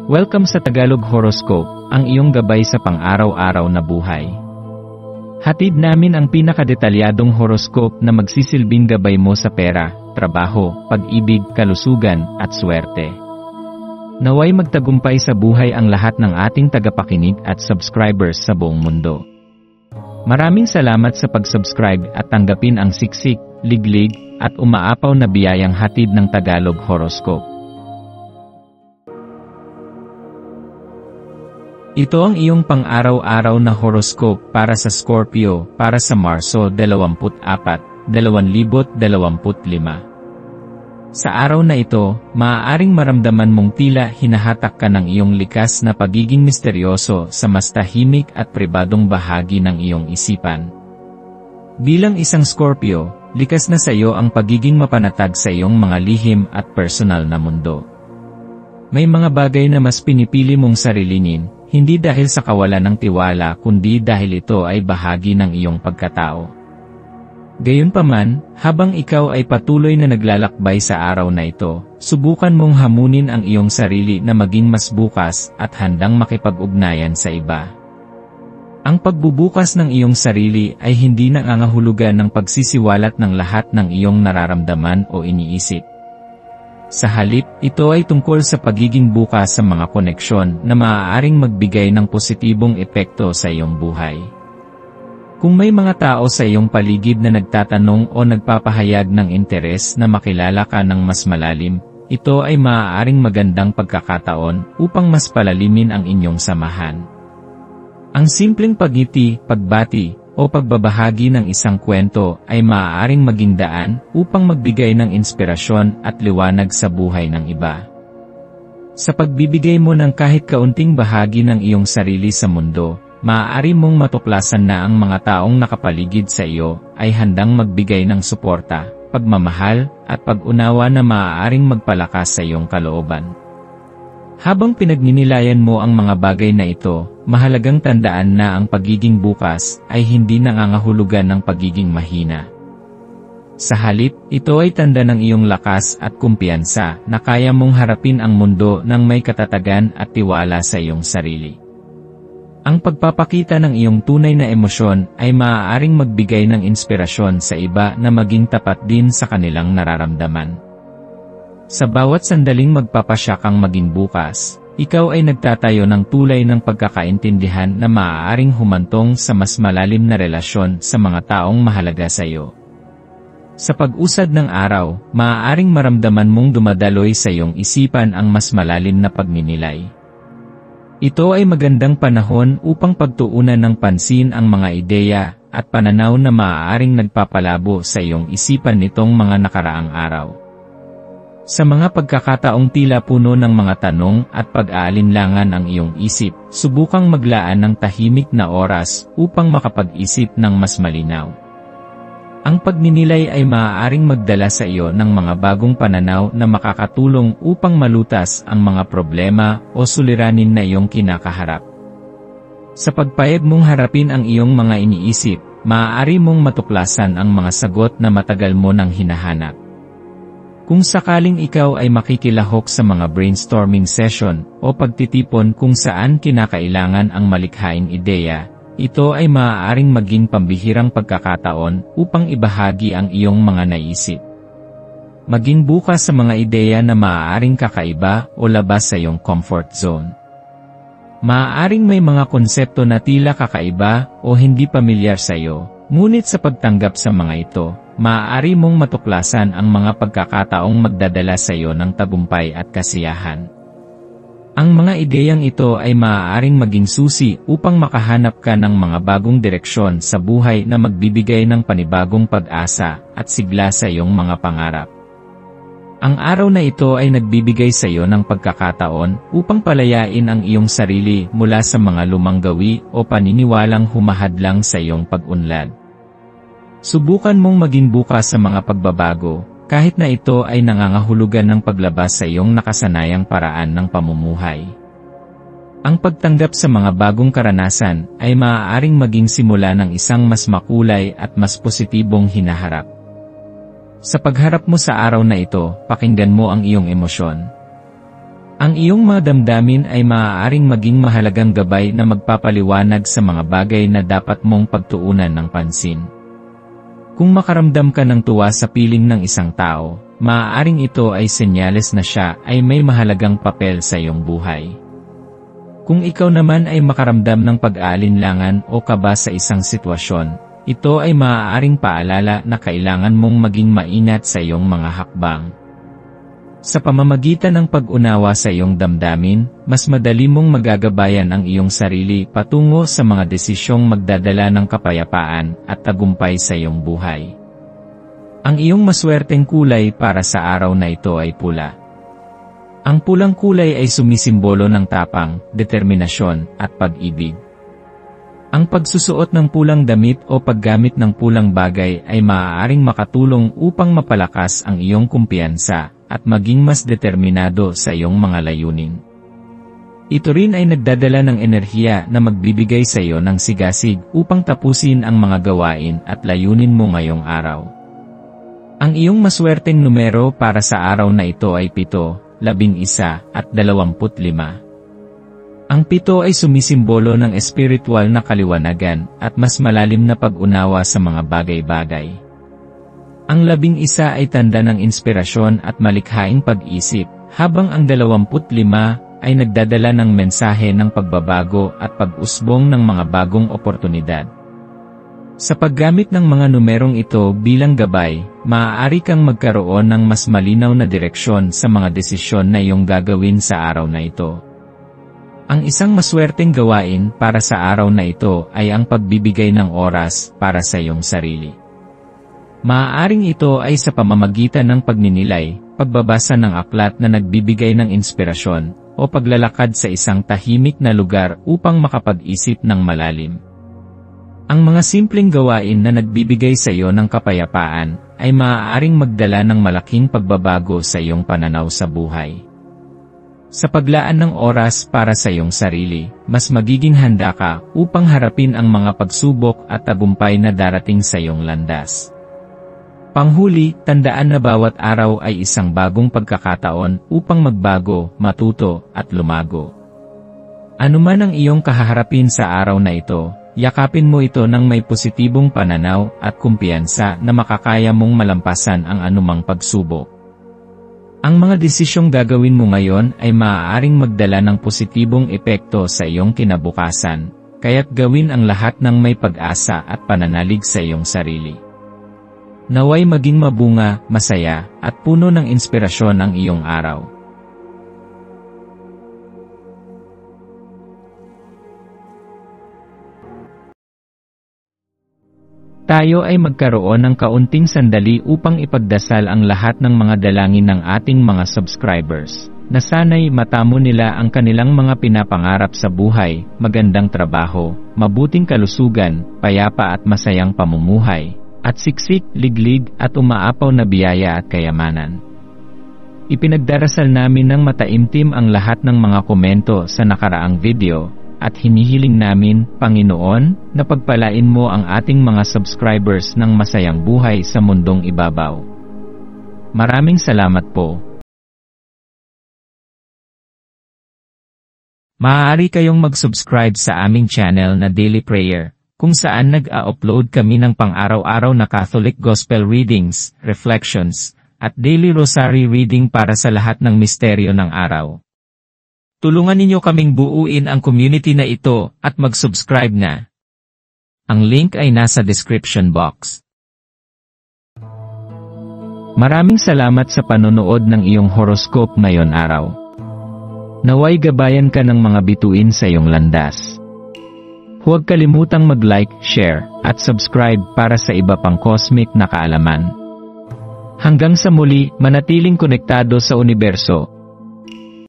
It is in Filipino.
Welcome sa Tagalog Horoscope, ang iyong gabay sa pang-araw-araw na buhay. Hatid namin ang pinakadetalyadong horoscope na magsisilbing gabay mo sa pera, trabaho, pag-ibig, kalusugan, at swerte. Naway magtagumpay sa buhay ang lahat ng ating tagapakinig at subscribers sa buong mundo. Maraming salamat sa pag-subscribe at tanggapin ang siksik, liglig, at umaapaw na biyayang hatid ng Tagalog Horoscope. Ito ang iyong pang-araw-araw na horoscope para sa Scorpio para sa Marso 24, 2025. Sa araw na ito, maaaring maramdaman mong tila hinahatak ka ng iyong likas na pagiging misteryoso sa mas tahimik at pribadong bahagi ng iyong isipan. Bilang isang Scorpio, likas na sa iyo ang pagiging mapanatag sa iyong mga lihim at personal na mundo. May mga bagay na mas pinipili mong sarilinin, hindi dahil sa kawalan ng tiwala kundi dahil ito ay bahagi ng iyong pagkatao. Gayunpaman, habang ikaw ay patuloy na naglalakbay sa araw na ito, subukan mong hamunin ang iyong sarili na maging mas bukas at handang makipag-ugnayan sa iba. Ang pagbubukas ng iyong sarili ay hindi nangangahulugan ng pagsisiwalat ng lahat ng iyong nararamdaman o iniisip. Sa halip, ito ay tungkol sa pagiging bukas sa mga koneksyon na maaaring magbigay ng positibong epekto sa iyong buhay. Kung may mga tao sa iyong paligid na nagtatanong o nagpapahayag ng interes na makilala ka ng mas malalim, ito ay maaaring magandang pagkakataon upang mas palalimin ang inyong samahan. Ang simpleng pagngiti, pagbati, o pagbabahagi ng isang kwento ay maaaring maging daan upang magbigay ng inspirasyon at liwanag sa buhay ng iba. Sa pagbibigay mo ng kahit kaunting bahagi ng iyong sarili sa mundo, maaari mong matuklasan na ang mga taong nakapaligid sa iyo ay handang magbigay ng suporta, pagmamahal, at pag-unawa na maaaring magpalakas sa iyong kalooban. Habang pinagninilayan mo ang mga bagay na ito, mahalagang tandaan na ang pagiging bukas ay hindi nangangahulugan ng pagiging mahina. Sa halip, ito ay tanda ng iyong lakas at kumpiyansa na kaya mong harapin ang mundo ng may katatagan at tiwala sa iyong sarili. Ang pagpapakita ng iyong tunay na emosyon ay maaaring magbigay ng inspirasyon sa iba na maging tapat din sa kanilang nararamdaman. Sa bawat sandaling magpapasya kang maging bukas, ikaw ay nagtatayo ng tulay ng pagkakaintindihan na maaaring humantong sa mas malalim na relasyon sa mga taong mahalaga sa iyo. Sa pag-usad ng araw, maaaring maramdaman mong dumadaloy sa iyong isipan ang mas malalim na pagninilay. Ito ay magandang panahon upang pagtuunan ng pansin ang mga ideya at pananaw na maaaring nagpapalabo sa iyong isipan nitong mga nakaraang araw. Sa mga pagkakataong tila puno ng mga tanong at pag-aalinlangan ang iyong isip, subukang maglaan ng tahimik na oras upang makapag-isip ng mas malinaw. Ang pagninilay ay maaaring magdala sa iyo ng mga bagong pananaw na makakatulong upang malutas ang mga problema o suliranin na iyong kinakaharap. Sa pagpayag mong harapin ang iyong mga iniisip, maaari mong matuklasan ang mga sagot na matagal mo nang hinahanap. Kung sakaling ikaw ay makikilahok sa mga brainstorming session o pagtitipon kung saan kinakailangan ang malikhaing ideya, ito ay maaaring maging pambihirang pagkakataon upang ibahagi ang iyong mga naisip. Maging bukas sa mga ideya na maaaring kakaiba o labas sa iyong comfort zone. Maaaring may mga konsepto na tila kakaiba o hindi pamilyar sa iyo, ngunit sa pagtanggap sa mga ito, maaari mong matuklasan ang mga pagkakataong magdadala sa iyo ng tagumpay at kasiyahan. Ang mga ideyang ito ay maaaring maging susi upang makahanap ka ng mga bagong direksyon sa buhay na magbibigay ng panibagong pag-asa at sigla sa iyong mga pangarap. Ang araw na ito ay nagbibigay sa iyo ng pagkakataon upang palayain ang iyong sarili mula sa mga lumang gawi o paniniwalang humahadlang sa iyong pag-unlad. Subukan mong maging bukas sa mga pagbabago, kahit na ito ay nangangahulugan ng paglabas sa iyong nakasanayang paraan ng pamumuhay. Ang pagtanggap sa mga bagong karanasan ay maaaring maging simula ng isang mas makulay at mas positibong hinaharap. Sa pagharap mo sa araw na ito, pakinggan mo ang iyong emosyon. Ang Ang iyong mga damdamin ay maaaring maging mahalagang gabay na magpapaliwanag sa mga bagay na dapat mong pagtuunan ng pansin. Kung makaramdam ka ng tuwa sa piling ng isang tao, maaaring ito ay senyales na siya ay may mahalagang papel sa iyong buhay. Kung ikaw naman ay makaramdam ng pag-aalinlangan o kaba sa isang sitwasyon, ito ay maaaring paalala na kailangan mong maging maingat sa iyong mga hakbang. Sa pamamagitan ng pag-unawa sa iyong damdamin, mas madali mong magagabayan ang iyong sarili patungo sa mga desisyong magdadala ng kapayapaan at tagumpay sa iyong buhay. Ang iyong maswerteng kulay para sa araw na ito ay pula. Ang pulang kulay ay sumisimbolo ng tapang, determinasyon, at pag-ibig. Ang pagsusuot ng pulang damit o paggamit ng pulang bagay ay maaaring makatulong upang mapalakas ang iyong kumpiyansa at maging mas determinado sa iyong mga layunin. Ito rin ay nagdadala ng enerhiya na magbibigay sa iyo ng sigasig upang tapusin ang mga gawain at layunin mo ngayong araw. Ang iyong maswerteng numero para sa araw na ito ay 7, 11, at 25. Ang 7 ay sumisimbolo ng espiritual na kaliwanagan at mas malalim na pag-unawa sa mga bagay-bagay. Ang 11 ay tanda ng inspirasyon at malikhaing pag-isip, habang ang 25 ay nagdadala ng mensahe ng pagbabago at pag-usbong ng mga bagong oportunidad. Sa paggamit ng mga numerong ito bilang gabay, maaari kang magkaroon ng mas malinaw na direksyon sa mga desisyon na iyong gagawin sa araw na ito. Ang isang maswerteng gawain para sa araw na ito ay ang pagbibigay ng oras para sa iyong sarili. Maaaring ito ay sa pamamagitan ng pagninilay, pagbabasa ng aklat na nagbibigay ng inspirasyon, o paglalakad sa isang tahimik na lugar upang makapag-isip ng malalim. Ang mga simpleng gawain na nagbibigay sa iyo ng kapayapaan ay maaaring magdala ng malaking pagbabago sa iyong pananaw sa buhay. Sa paglaan ng oras para sa iyong sarili, mas magiging handa ka upang harapin ang mga pagsubok at tagumpay na darating sa iyong landas. Panghuli, tandaan na bawat araw ay isang bagong pagkakataon upang magbago, matuto, at lumago. Ano man ang iyong kahaharapin sa araw na ito, yakapin mo ito ng may positibong pananaw at kumpiyansa na makakaya mong malampasan ang anumang pagsubok. Ang mga desisyong gagawin mo ngayon ay maaaring magdala ng positibong epekto sa iyong kinabukasan, kaya't gawin ang lahat ng may pag-asa at pananalig sa iyong sarili. Naway maging mabunga, masaya, at puno ng inspirasyon ang iyong araw. Tayo ay magkaroon ng kaunting sandali upang ipagdasal ang lahat ng mga dalangin ng ating mga subscribers, na sana'y matamo nila ang kanilang mga pinapangarap sa buhay, magandang trabaho, mabuting kalusugan, payapa at masayang pamumuhay, at siksik, liglig, at umaapaw na biyaya at kayamanan. Ipinagdarasal namin ng mataimtim ang lahat ng mga komento sa nakaraang video, at hinihiling namin, Panginoon, na pagpalain mo ang ating mga subscribers ng masayang buhay sa mundong ibabaw. Maraming salamat po. Maaari kayong mag-subscribe sa aming channel na Daily Prayer, kung saan nag-a-upload kami ng pang-araw-araw na Catholic Gospel Readings, Reflections, at Daily Rosary Reading para sa lahat ng misteryo ng araw. Tulungan ninyo kaming buuin ang community na ito at mag-subscribe na. Ang link ay nasa description box. Maraming salamat sa panonood ng iyong horoscope ngayon araw. Naway gabayan ka ng mga bituin sa iyong landas. Huwag kalimutang mag-like, share, at subscribe para sa iba pang cosmic na kaalaman. Hanggang sa muli, manatiling konektado sa universo,